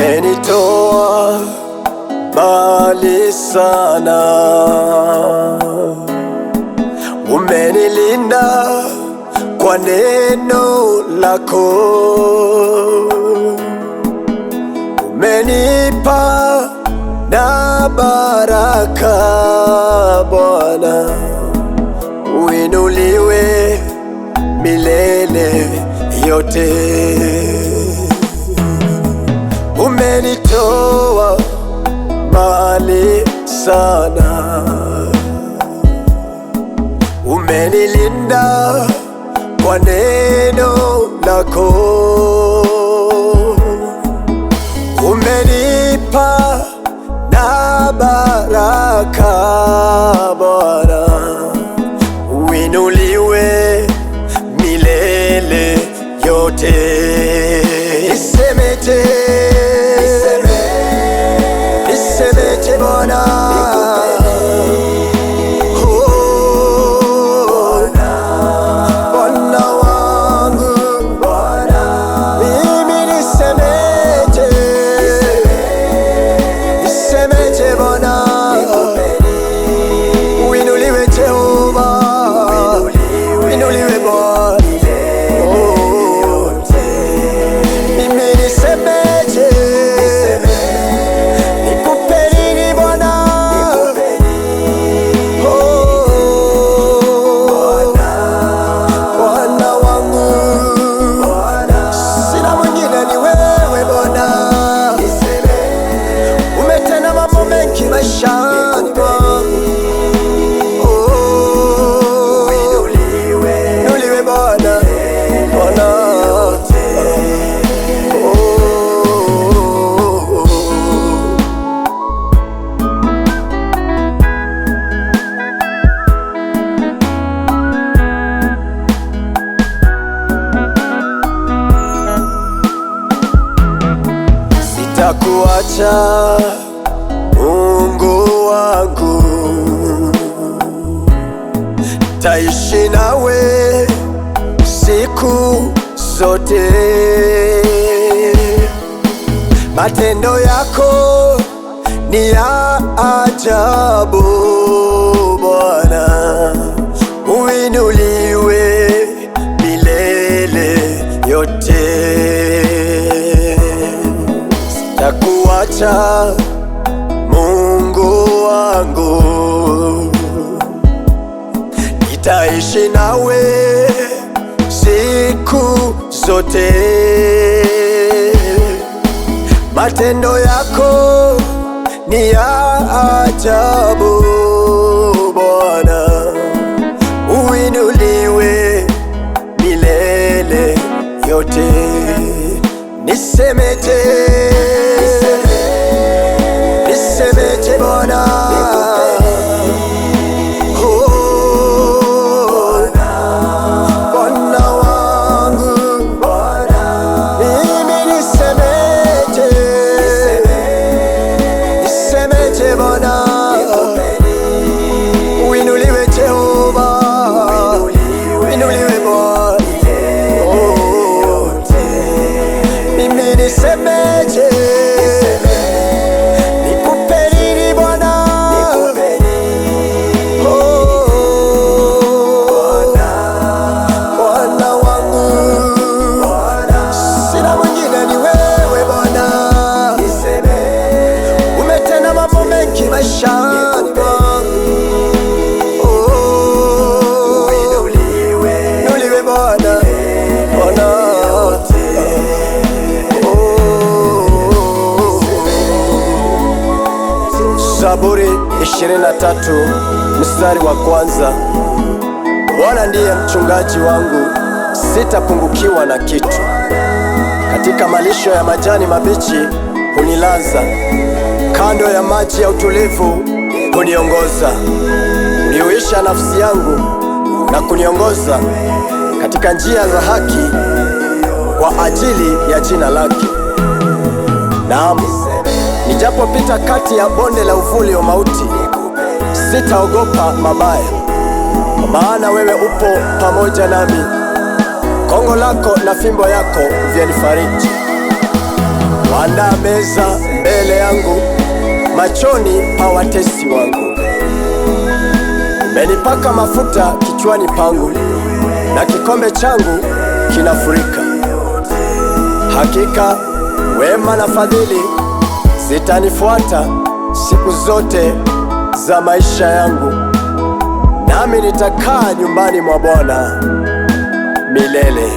Umenitoa mbali sana, umenilinda kwa neno lako, umenipa na baraka. Bwana uinuliwe milele yote. Umenitoa mbali sana, umenilinda kwa neno lako, umenipa na baraka. Bwana uinuliwe milele yote. Nisemeje Bwana, Bwana wangu, mimi nisemeje Bwana, uinuliwe Jehova, uinuliwe Bwana. Mimi nisemeje, maishani mwangu, uinuliwe Bwana, Bwana. Sitakuacha Mungu wangu, taishi nawe siku zote. Matendo yako ni ya ajabu Bwana, uinuliwe milele yote. Sitakuacha Mungu wangu, nitaishi nawe siku zote. Matendo yako ni ya ajabu Bwana, uinuliwe milele yote. Nisemeje Bwana, Bwana wangu, mimi nisemeje Bwana, uinuliwe Jehova, uinuliwe Bwana. Mimi nisemeje, maishani mwangu, uinuliwe Bwana, Bwana. Zaburi 23 mstari wa kwanza. Bwana ndiye mchungaji wangu, sitapungukiwa na kitu. Katika malisho ya majani mabichi hunilaza kando ya maji ya utulivu, huniongoza, huniuisha nafsi yangu na kuniongoza katika njia za haki kwa ajili ya jina lake. Naam, nijapopita kati ya bonde la uvuli wa mauti, sitaogopa mabaya, kwa maana wewe upo pamoja nami. Kongo lako na fimbo yako vyanifariji. Waandaa meza mbele yangu machoni pa watesi wangu. Umenipaka mafuta kichwani pangu, na kikombe changu kinafurika. Hakika wema na fadhili zitanifuata siku zote za maisha yangu, nami nitakaa nyumbani mwa Bwana milele.